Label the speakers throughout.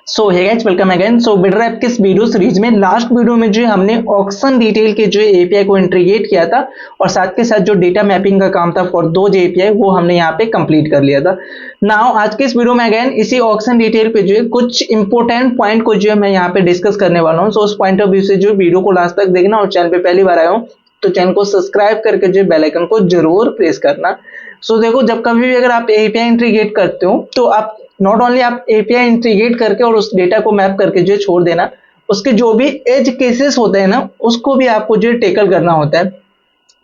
Speaker 1: सो hey guys, welcome again. सो बिटरैप के इस video series में लास्ट वीडियो में जो हमने ऑक्शन डिटेल के जो एपीआई को इंटीग्रेट किया था और साथ के साथ जो डेटा मैपिंग का काम था फॉर दो एपीआई वो हमने यहाँ पे कंप्लीट कर लिया था। नाउ आज के इस वीडियो में अगेन इसी ऑक्शन डिटेल पे जो है कुछ इंपॉर्टेंट पॉइंट को जो है मैं यहाँ पे डिस्कस करने वाला हूँ। सो उस पॉइंट ऑफ व्यू से जो वीडियो को लास्ट तक देखना और चैनल पे पहली बार आया हूँ तो चैनल को सब्सक्राइब करके जो बेल आइकन को जरूर प्रेस करना। सो देखो, जब कभी भी अगर आप एपीआई इंटीग्रेट करते हो तो आप नॉट ओनली आप एपीआई इंटीग्रेट करके और उस डेटा को मैप करके जो छोड़ देना, उसके जो भी एज केसेस होते हैं ना उसको भी आपको जो टेकल करना होता है।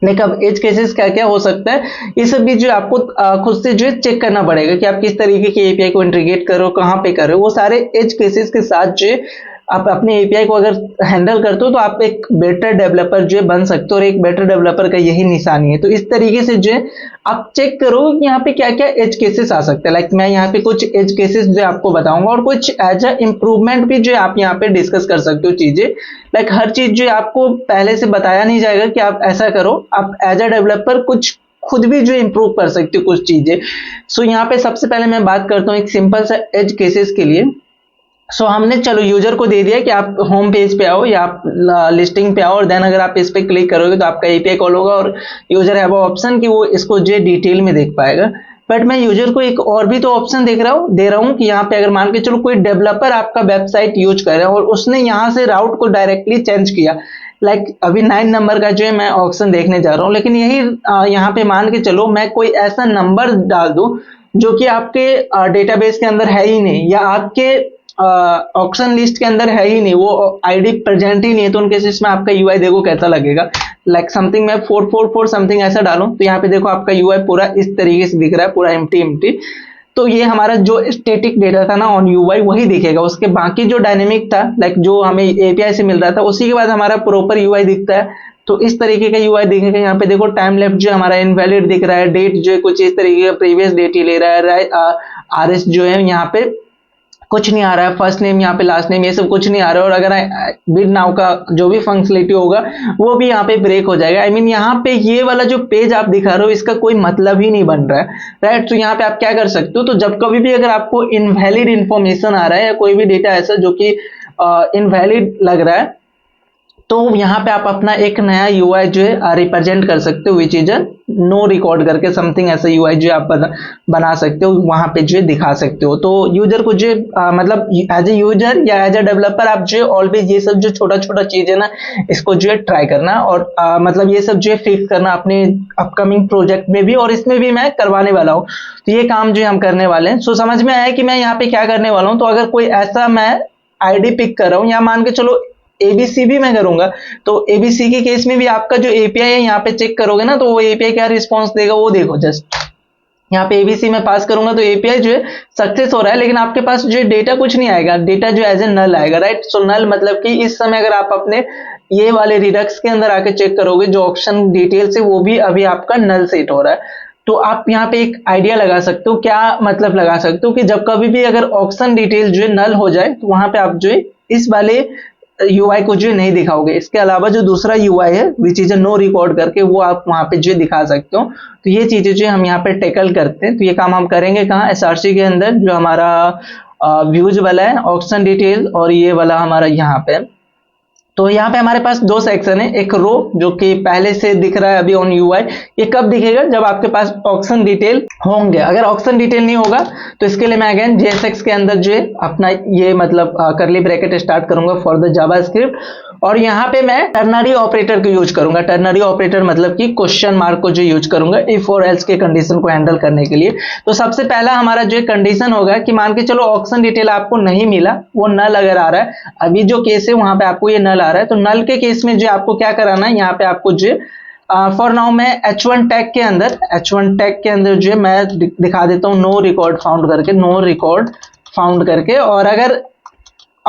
Speaker 1: लेकिन अब एज केसेस क्या क्या हो सकता है ये सब भी जो आपको खुद से जो है चेक करना पड़ेगा कि आप किस तरीके के एपीआई को इंटीग्रेट करो, कहाँ पे कर रहे हो। वो सारे एज केसेस के साथ जो है आप अपने एपीआई को अगर हैंडल करते हो तो आप एक बेटर डेवलपर जो है बन सकते हो और एक बेटर डेवलपर का यही निशानी है। तो इस तरीके से जो है आप चेक करो कि यहाँ पे क्या क्या एज केसेस आ सकते हैं। लाइक मैं यहाँ पे कुछ एज केसेस जो आपको बताऊंगा और कुछ एज अ इम्प्रूवमेंट भी जो आप यहाँ पे डिस्कस कर सकते हो चीजें। लाइक हर चीज जो आपको पहले से बताया नहीं जाएगा कि आप ऐसा करो, आप एज अ डेवलपर कुछ खुद भी जो इंप्रूव कर सकते हो कुछ चीजें। सो यहाँ पे सबसे पहले मैं बात करता हूँ एक सिंपल सा एज केसेस के लिए। सो हमने चलो यूजर को दे दिया कि आप होम पेज पे आओ या आप लिस्टिंग पे आओ और देन अगर आप इस पे क्लिक करोगे तो आपका एपीआई कॉल होगा और यूजर है वो ऑप्शन कि वो इसको जो डिटेल में देख पाएगा। बट मैं यूजर को एक और भी तो ऑप्शन दे रहा हूँ कि यहाँ पे अगर मान के चलो कोई डेवलपर आपका वेबसाइट यूज कर रहा है और उसने यहाँ से राउट को डायरेक्टली चेंज किया। लाइक अभी 9 नंबर का जो है मैं ऑप्शन देखने जा रहा हूँ, लेकिन यही यहाँ पे मान के चलो मैं कोई ऐसा नंबर डाल दूं जो कि आपके डेटाबेस के अंदर है ही नहीं या आपके ऑक्शन लिस्ट के अंदर है ही नहीं, वो आईडी प्रेजेंट ही नहीं है, तो उन केसेस में आपका यूआई देखो कैसा लगेगा। लाइक समथिंग मैं 444 समथिंग ऐसा डालूं तो यहाँ पे देखो आपका यूआई पूरा इस तरीके से दिख रहा है, पूरा एम्प्टी। तो ये हमारा जो स्टैटिक डेटा था ना ऑन यूआई वही दिखेगा, उसके बाकी जो डायनेमिक था लाइक जो हमें एपीआई से मिल रहा था उसी के बाद हमारा प्रॉपर यूआई दिखता है। तो इस तरीके का यूआई दिखेगा। यहाँ पे देखो टाइम लेफ्ट जो हमारा इनवैलिड दिख रहा है, डेट जो है कुछ इस तरीके का प्रीवियस डेट ही ले रहा है, आरएस जो है यहाँ पे कुछ नहीं आ रहा है, फर्स्ट नेम यहाँ पे लास्ट नेम ये सब कुछ नहीं आ रहा है। और अगर बिड नाउ का जो भी फंक्शनलिटी होगा वो भी यहाँ पे ब्रेक हो जाएगा। आई मीन यहाँ पे ये वाला जो पेज आप दिखा रहे हो इसका कोई मतलब ही नहीं बन रहा है, राइट। तो यहाँ पे आप क्या कर सकते हो, तो जब कभी भी अगर आपको इनवैलिड इंफॉर्मेशन आ रहा है या कोई भी डेटा ऐसा जो कि इनवैलिड लग रहा है तो यहाँ पे आप अपना एक नया यूआई जो है रिप्रेजेंट कर सकते हो, विच इज नो रिकॉर्ड करके समथिंग ऐसा यूआई जो आप बना सकते हो, वहां पे जो है दिखा सकते हो। तो यूजर को जो मतलब एज ए यूजर या एज ए डेवलपर आप जो ऑलवेज ये सब जो छोटा छोटा चीज है ना इसको जो है ट्राई करना और मतलब ये सब जो है फिक्स करना अपने अपकमिंग प्रोजेक्ट में भी, और इसमें भी मैं करवाने वाला हूँ। तो ये काम जो हम करने वाले हैं। सो समझ में आया कि मैं यहाँ पे क्या करने वाला हूँ। तो अगर कोई ऐसा मैं आईडी पिक कर रहा हूँ या मान के चलो एबीसी भी मैं करूंगा तो एबीसी के केस में भी आपका जो एपीआई है यहाँ पे चेक करोगे ना तो वो एपीआई क्या रिस्पॉन्स देगा वो देखो। जस्ट यहाँ पे एबीसी में पास करूंगा तो एपीआई जो है सक्सेस हो रहा है, लेकिन आपके पास जो डेटा कुछ नहीं आएगा, डेटा जो एज ए नल आएगा, राइट। सो नल मतलब कि इस समय अगर आप अपने ये वाले रिडक्स के अंदर आके चेक करोगे जो ऑप्शन डिटेल से वो भी अभी आपका नल सेट हो रहा है। तो आप यहाँ पे एक आइडिया लगा सकते हो, क्या मतलब लगा सकते हो कि जब कभी भी अगर ऑप्शन डिटेल जो है नल हो जाए तो वहां पे आप जो है इस वाले यूआई को जो नहीं दिखाओगे। इसके अलावा जो दूसरा यूआई है विच इज नो रिकॉर्ड करके वो आप वहां पे जो दिखा सकते हो। तो ये चीजें जो हम यहाँ पे टेकल करते हैं। तो ये काम हम करेंगे कहाँ, एसआरसी के अंदर जो हमारा व्यूज वाला है ऑप्शन डिटेल और ये वाला हमारा यहाँ पे। तो यहाँ पे हमारे पास दो सेक्शन है, एक रो जो कि पहले से दिख रहा है अभी ऑन यूआई। ये कब दिखेगा, जब आपके पास ऑक्शन डिटेल होंगे। अगर ऑक्शन डिटेल नहीं होगा तो इसके लिए मैं अगेन जेएसएक्स के अंदर जो है अपना ये मतलब करली ब्रैकेट स्टार्ट करूंगा फॉर द जावास्क्रिप्ट और यहाँ पे मैं टर्नरी ऑपरेटर को यूज करूंगा। टर्नरी ऑपरेटर मतलब कि क्वेश्चन मार्क को जो यूज करूंगा इफ और एल्स के कंडीशन को हैंडल करने के लिए। तो सबसे पहला हमारा जो कंडीशन होगा कि मान के चलो ऑक्शन डिटेल आपको नहीं मिला, वो नल अगर आ रहा है, अभी जो केस है वहां पे आपको ये नल आ रहा है, तो नल के केस में जो आपको क्या कराना है, यहाँ पे आपको जो फॉर नाउ मैं H1 टैग के अंदर जो है मैं दिखा देता हूँ नो रिकॉर्ड फाउंड करके, नो रिकॉर्ड फाउंड करके। और अगर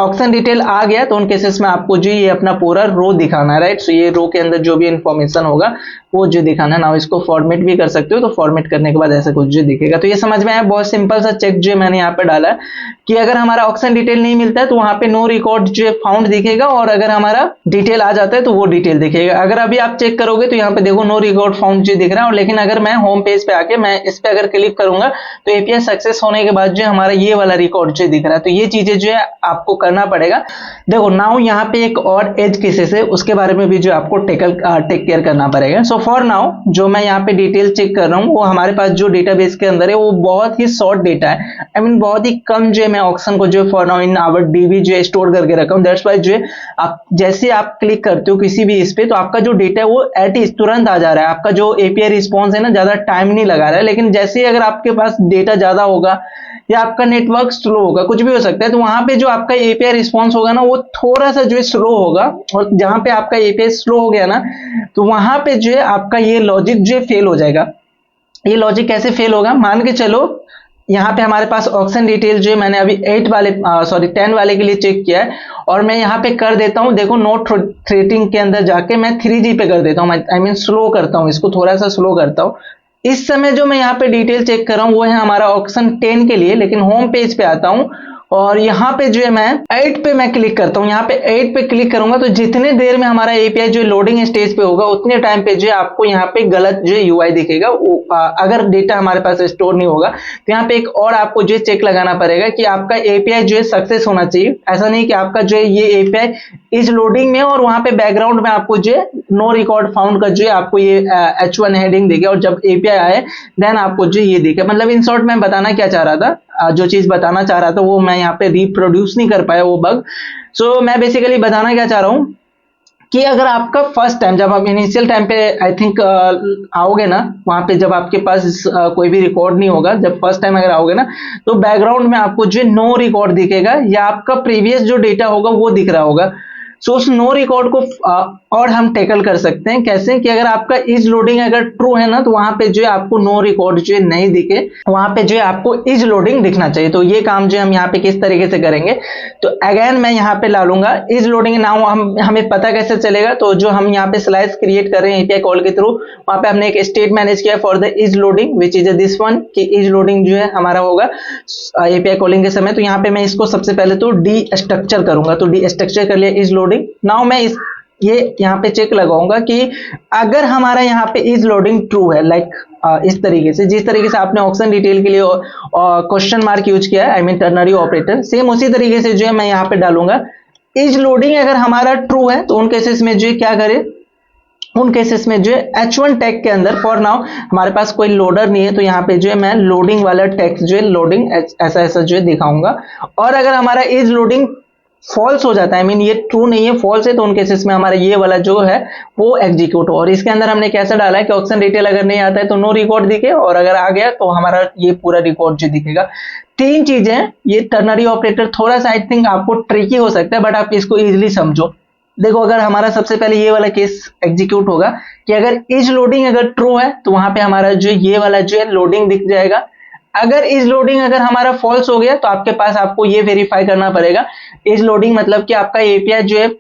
Speaker 1: ऑक्शन डिटेल आ गया तो उन केसेस में आपको जो ये अपना पूरा रो दिखाना है, राइट। सो ये रो के अंदर जो भी इंफॉर्मेशन होगा वो जो दिखाना है ना, इसको फॉर्मेट भी कर सकते हो, तो फॉर्मेट करने के बाद ऐसा कुछ जो दिखेगा। तो ये समझ में आया, बहुत सिंपल सा चेक जो मैंने यहाँ पे डाला है कि अगर हमारा ऑक्शन डिटेल नहीं मिलता है तो वहां पे नो रिकॉर्ड जो फाउंड दिखेगा, और अगर हमारा डिटेल आ जाता है तो वो डिटेल दिखेगा। अगर अभी आप चेक करोगे तो यहाँ पे देखो नो रिकॉर्ड फाउंड जो दिख रहा है, और लेकिन अगर मैं होम पेज पे आके मैं इस पे अगर क्लिक करूंगा तो एपीआई सक्सेस होने के बाद जो हमारा ये वाला रिकॉर्ड जो दिख रहा है, तो ये चीजें जो है आपको करना पड़ेगा। देखो नाउ यहाँ पे एक और एज केसेस है, उसके बारे में भी जो आपको टेक केयर करना पड़ेगा। सो फॉर नाउ जो मैं यहाँ पे डिटेल चेक कर रहा हूँ वो हमारे पास जो डेटाबेस के अंदर है वो बहुत ही शॉर्ट डेटा है, आई मीन बहुत ही कम जो है मैं ऑक्शन को जो for now in our DB जो स्टोर करके रखा हूँ। दैट्स वाई जो है आप जैसे आप क्लिक करते हो किसी भी इस पे तो आपका जो डेटा है वो एट इज तुरंत आ जा रहा है, आपका जो एपीआई रिस्पॉन्स है ना ज्यादा टाइम नहीं लगा रहा है। लेकिन जैसे अगर आपके पास डेटा ज्यादा होगा या आपका नेटवर्क स्लो होगा, कुछ भी हो सकता है, तो वहां पे जो आपका एपीआई रिस्पॉन्स होगा ना वो थोड़ा सा जो है स्लो होगा, और जहां पे आपका एपीआई स्लो हो गया ना तो वहां पे जो है आपका ये लॉजिक जो है फेल हो जाएगा। ये लॉजिक कैसे फेल होगा, मान के चलो यहाँ पे हमारे पास ऑक्शन डिटेल जो है मैंने अभी 10 वाले के लिए चेक किया है, और मैं यहाँ पे कर देता हूँ, देखो नोट थ्रेटिंग के अंदर जाके मैं 3G पे कर देता हूँ, आई मीन स्लो करता हूँ, इसको थोड़ा सा स्लो करता हूँ। इस समय जो मैं यहाँ पे डिटेल चेक कर रहा हूँ वो है हमारा ऑक्शन 10 के लिए, लेकिन होम पेज पे आता हूँ और यहाँ पे जो है मैं 8 पे मैं क्लिक करता हूँ। यहाँ पे 8 पे क्लिक करूंगा तो जितने देर में हमारा एपीआई जो लोडिंग स्टेज पे होगा उतने टाइम पे जो है आपको यहाँ पे गलत जो यूआई दिखेगा, अगर डेटा हमारे पास स्टोर नहीं होगा। तो यहाँ पे एक और आपको जो चेक लगाना पड़ेगा कि आपका एपीआई जो है सक्सेस होना चाहिए। ऐसा नहीं कि आपका जो है ये एपीआई इज लोडिंग में और वहां पे बैकग्राउंड में आपको जो है नो रिकॉर्ड फाउंड का जो है आपको ये H1 हेडिंग दिखे, और जब एपीआई आए देन आपको जो ये दिखे। मतलब इन शॉर्ट मैं बताना क्या चाह रहा था, जो चीज बताना चाह रहा था वो मैं यहाँ पे रिप्रोड्यूस नहीं कर पाया वो बग। सो मैं बेसिकली बताना क्या चाह रहा हूँ कि अगर आपका फर्स्ट टाइम जब आप इनिशियल टाइम पे आई थिंक आओगे ना, वहां पे जब आपके पास कोई भी रिकॉर्ड नहीं होगा, जब फर्स्ट टाइम अगर आओगे ना तो बैकग्राउंड में आपको जो नो रिकॉर्ड दिखेगा या आपका प्रीवियस जो डेटा होगा वो दिख रहा होगा। सो उस नो रिकॉर्ड को और हम टैकल कर सकते हैं कैसे कि अगर आपका इज लोडिंग अगर ट्रू है ना तो वहां पे जो है आपको नो रिकॉर्ड जो है नहीं दिखे, वहां पे जो है आपको इज लोडिंग दिखना चाहिए। तो ये काम जो है हम यहाँ पे किस तरीके से करेंगे, तो अगेन मैं यहाँ पे ला लूंगा इज लोडिंग नाउ। हमें पता कैसे चलेगा, तो जो हम यहाँ पे स्लाइस क्रिएट कर रहे हैं एपीआई कॉल के थ्रू, वहां पे हमने एक स्टेट मैनेज किया for the is loading which is this one, कि इज लोडिंग जो है हमारा होगा एपीआई कॉलिंग के समय। तो यहाँ पे मैं इसको सबसे पहले तो डी स्ट्रक्चर करूंगा, तो डी स्ट्रक्चर कर लिया इज लोडिंग। नाउ मैं ये यहाँ पे चेक लगाऊंगा कि अगर हमारा यहाँ पे इज लोडिंग ट्रू है, लाइक इस तरीके से, जिस तरीके से आपने ऑक्शन डिटेल के लिए क्वेश्चन मार्क यूज किया है, I mean ternary operator, same उसी तरीके से जो है मैं यहाँ पे डालूंगा इज लोडिंग। अगर हमारा ट्रू है तो उन केसेस में जो है क्या करें, उन केसेस में जो है H1 टैग के अंदर फॉर नाउ हमारे पास कोई लोडर नहीं है, तो यहाँ पे जो है मैं लोडिंग वाला टेक्स्ट जो है लोडिंग ऐसा ऐसा जो है दिखाऊंगा। और अगर हमारा इज लोडिंग फॉल्स हो जाता है, आई मीन ये ट्रू नहीं है फॉल्स है, तो उन केसेस में हमारा ये वाला जो है वो एग्जीक्यूट हो। और इसके अंदर हमने कैसा डाला है कि ऑक्शन डिटेल अगर नहीं आता है तो नो रिकॉर्ड दिखे, और अगर आ गया तो हमारा ये पूरा रिकॉर्ड जो दिखेगा। तीन चीजें, ये टर्नरी ऑपरेटर थोड़ा सा आई थिंक आपको ट्रिकी हो सकता है बट आप इसको इजिली समझो। देखो अगर हमारा सबसे पहले ये वाला केस एग्जीक्यूट होगा कि अगर इज लोडिंग अगर ट्रू है तो वहां पे हमारा जो ये वाला जो है लोडिंग दिख जाएगा। अगर इज लोडिंग अगर हमारा फॉल्स हो गया तो आपके पास आपको ये वेरीफाई करना पड़ेगा इज लोडिंग मतलब कि आपका एपीआई जो है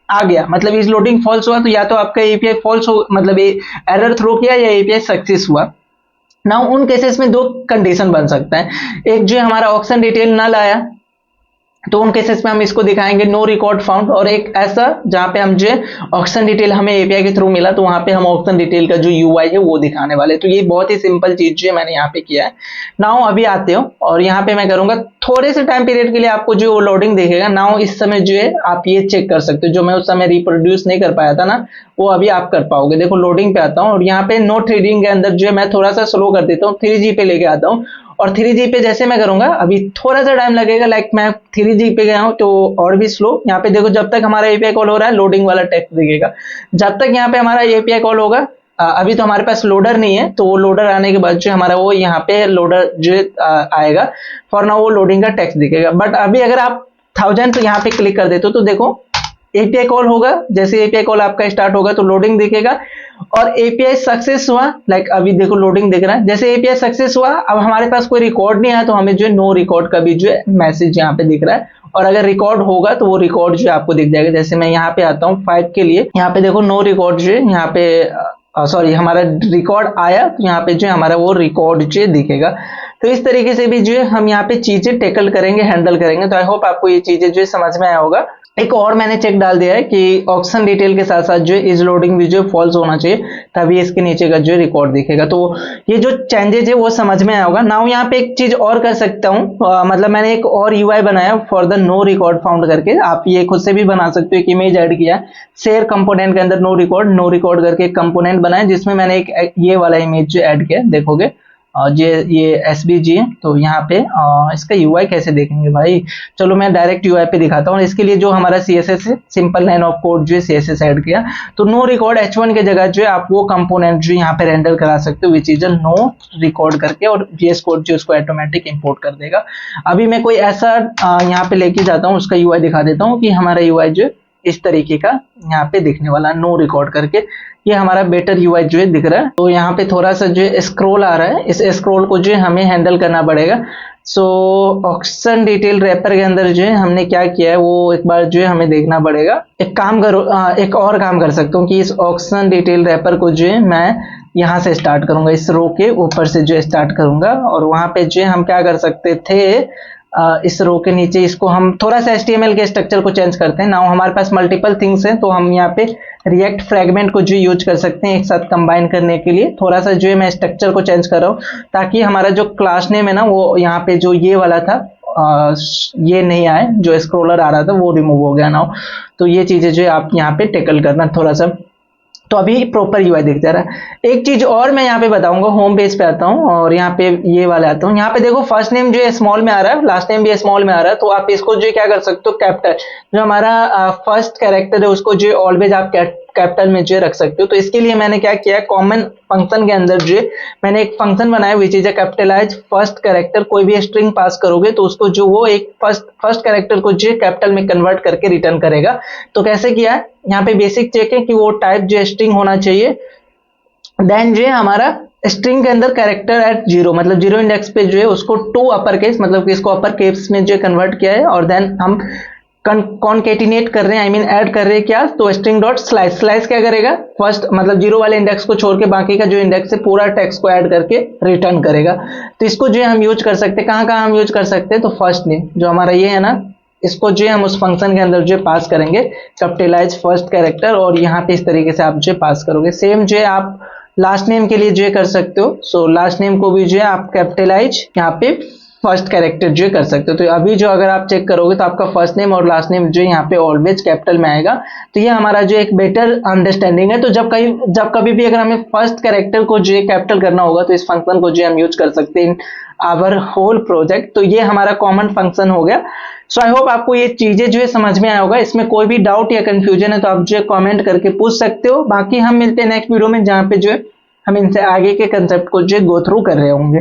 Speaker 1: आ गया, मतलब इज लोडिंग फॉल्स हुआ तो या तो आपका एपीआई फॉल्स हो, मतलब एरर थ्रो किया, या एपीआई सक्सेस हुआ। नाउ उन केसेस में दो कंडीशन बन सकता है, एक जो हमारा ऑक्शन डिटेल ना लाया तो उन केसेस में हम इसको दिखाएंगे नो रिकॉर्ड फाउंड, और एक ऐसा जहां पे हम जो ऑक्शन डिटेल हमें एपीआई के थ्रू मिला तो वहां पे हम ऑक्शन डिटेल का जो यूआई है वो दिखाने वाले। तो ये बहुत ही सिंपल चीज जो है मैंने यहाँ पे किया है। नाउ अभी आते हो और यहाँ पे मैं करूंगा थोड़े से टाइम पीरियड के लिए आपको जो लोडिंग देखेगा। नाउ इस समय जो है आप ये चेक कर सकते हो, जो मैं उस समय रिप्रोड्यूस नहीं कर पाया था ना वो अभी आप कर पाओगे। देखो लोडिंग पे आता हूँ और यहाँ पे नोट रीडिंग के अंदर जो है मैं थोड़ा सा स्लो कर देता हूँ, 3G पे लेके आता हूँ, और 3G पे जैसे मैं करूंगा अभी थोड़ा सा टाइम लगेगा, लाइक मैं 3G पे गया हूं तो और भी स्लो। यहाँ पे देखो जब तक हमारा एपीआई कॉल हो रहा है लोडिंग वाला टेक्स्ट दिखेगा, जब तक यहाँ पे हमारा एपीआई कॉल होगा अभी तो हमारे पास लोडर नहीं है, तो वो लोडर आने के बाद जो हमारा वो यहाँ पे लोडर जो आएगा फॉर नाउ वो लोडिंग का टेक्स्ट दिखेगा। बट अभी अगर आप 1000 यहाँ पे क्लिक कर देते हो तो देखो एपीआई कॉल होगा, जैसे एपीआई कॉल आपका स्टार्ट होगा तो लोडिंग दिखेगा, और एपीआई सक्सेस हुआ, लाइक अभी देखो लोडिंग दिख रहा है। जैसे एपीआई सक्सेस हुआ, अब हमारे पास कोई रिकॉर्ड नहीं आया तो हमें जो है नो रिकॉर्ड का भी जो है मैसेज यहाँ पे दिख रहा है, और अगर रिकॉर्ड होगा तो वो रिकॉर्ड जो है आपको दिख जाएगा। जैसे मैं यहाँ पे आता हूँ 5 के लिए, यहाँ पे देखो नो रिकॉर्ड जो है यहाँ पे सॉरी हमारा रिकॉर्ड आया, तो यहाँ पे जो है हमारा वो रिकॉर्ड जो है दिखेगा। तो इस तरीके से भी जो है हम यहाँ पे चीजें टेकल करेंगे, हैंडल करेंगे। तो आई होप आपको ये चीजें जो है समझ में आया होगा। एक और मैंने चेक डाल दिया है कि ऑक्शन डिटेल के साथ साथ जो है इज लोडिंग भी जो फॉल्स होना चाहिए, तभी इसके नीचे का जो रिकॉर्ड दिखेगा। तो ये जो चेंजेज है वो समझ में आया होगा। नाउ यहाँ पे एक चीज और कर सकता हूँ, मतलब मैंने एक और यूआई बनाया for the no record found करके। आप ये खुद से भी बना सकते हो, एक इमेज ऐड किया है शेयर कंपोनेंट के अंदर, नो रिकॉर्ड करके एक कंपोनेंट बनाया जिसमें मैंने एक ये वाला इमेज जो ऐड किया, देखोगे ये एसबीजी है। तो यहाँ पे इसका यूआई कैसे देखेंगे भाई, चलो मैं डायरेक्ट यूआई पे दिखाता हूँ। इसके लिए जो हमारा सीएसएस है, सिंपल लाइन ऑफ कोड जो है सीएसएस ऐड किया, तो नो रिकॉर्ड H1 के जगह जो है आप वो कंपोनेंट जो यहाँ पे रेंडर करा सकते हो, which is a no record करके, और VS कोड जो उसको ऑटोमेटिक इंपोर्ट कर देगा। अभी मैं कोई ऐसा यहाँ पे लेके जाता हूँ, उसका यूआई दिखा देता हूँ कि हमारा यूआई जो इस तरीके का यहाँ पे दिखने वाला, नो रिकॉर्ड करके। ये हमारा बेटर यूआई जो है दिख रहा है। तो यहाँ पे थोड़ा सा जो है स्क्रॉल आ रहा है, इस स्क्रॉल को जो है हमें हैंडल करना पड़ेगा। सो ऑक्शन डिटेल रैपर के अंदर जो है हमने क्या किया है वो एक बार जो है हमें देखना पड़ेगा। एक काम करो, एक और काम कर सकता हूँ कि इस ऑक्शन डिटेल रैपर को जो है मैं यहाँ से स्टार्ट करूंगा, इस रो के ऊपर से जो है स्टार्ट करूंगा, और वहां पे जो है हम क्या कर सकते थे, इस रो के नीचे इसको हम थोड़ा सा HTML के स्ट्रक्चर को चेंज करते हैं। नाउ हमारे पास मल्टीपल थिंग्स हैं, तो हम यहाँ पे रिएक्ट फ्रेगमेंट को जो यूज कर सकते हैं एक साथ कंबाइन करने के लिए। थोड़ा सा जो है मैं स्ट्रक्चर को चेंज कर रहा हूँ ताकि हमारा जो क्लास नेम है ना, वो यहाँ पे जो ये वाला था ये नहीं आए, जो स्क्रोलर आ रहा था वो रिमूव हो गया। नाउ तो ये चीजें जो है आप यहाँ पे टेकल करना थोड़ा सा, तो अभी प्रॉपर यूआई दिख जा रहा है। एक चीज और मैं यहाँ पे बताऊंगा, होम पेज पे आता हूँ और यहाँ पे ये वाले आता हूँ। यहाँ पे देखो फर्स्ट नेम जो है स्मॉल में आ रहा है, लास्ट नेम भी स्मॉल में आ रहा है, तो आप इसको जो क्या कर सकते हो, कैपिटल जो हमारा फर्स्ट कैरेक्टर है उसको जो ऑलवेज आप कैपिटल में जो रख सकते हो। तो इसके लिए मैंने क्या किया, कॉमन फंक्शन के अंदर जो मैंने एक फंक्शन बनाया which is a capitalize first character. कोई भी स्ट्रिंग पास करोगे तो उसको जो वो एक फर्स्ट कैरेक्टर को जो कैपिटल में कन्वर्ट करके रिटर्न करेगा। तो कैसे किया है, यहाँ पे बेसिक चेक है कि वो टाइप जो स्ट्रिंग होना चाहिए, देन जो हमारा स्ट्रिंग के अंदर कैरेक्टर एट 0, मतलब 0 इंडेक्स पे जो है उसको टू अपर केस, मतलब कि इसको अपर केस में जो कन्वर्ट किया है, और देन हम कॉन्केटिनेट कर रहे हैं, आई मीन ऐड कर रहे हैं क्या, तो स्ट्रिंग डॉट स्लाइस। स्लाइस क्या करेगा, फर्स्ट मतलब 0 वाले इंडेक्स को छोड़ के बाकी का जो इंडेक्स है पूरा टेक्स्ट को ऐड करके रिटर्न करेगा। तो इसको जो हम यूज कर सकते हैं, कहाँ कहाँ हम यूज कर सकते हैं, तो फर्स्ट नेम जो हमारा ये है ना, इसको जो हम उस फंक्शन के अंदर जो पास करेंगे कैपिटलाइज फर्स्ट कैरेक्टर, और यहाँ पे इस तरीके से आप जो पास करोगे। सेम जो है आप लास्ट नेम के लिए जो कर सकते हो, सो लास्ट नेम को भी जो है आप कैपिटलाइज यहाँ पे फर्स्ट कैरेक्टर जो कर सकते हो। तो अभी जो अगर आप चेक करोगे तो आपका फर्स्ट नेम और लास्ट नेम जो यहाँ पे ऑलवेज कैपिटल में आएगा। तो ये हमारा जो एक बेटर अंडरस्टैंडिंग है। तो जब कभी भी अगर हमें फर्स्ट कैरेक्टर को जो कैपिटल करना होगा तो इस फंक्शन को जो हम यूज कर सकते हैं आवर होल प्रोजेक्ट। तो ये हमारा कॉमन फंक्शन हो गया। सो आई होप आपको ये चीजें जो है समझ में आया होगा। इसमें कोई भी डाउट या कंफ्यूजन है तो आप जो है कमेंट करके पूछ सकते हो। बाकी हम मिलते हैं नेक्स्ट वीडियो में, जहाँ पे जो है हम इनसे आगे के कंसेप्ट को जो गो थ्रू कर रहे होंगे।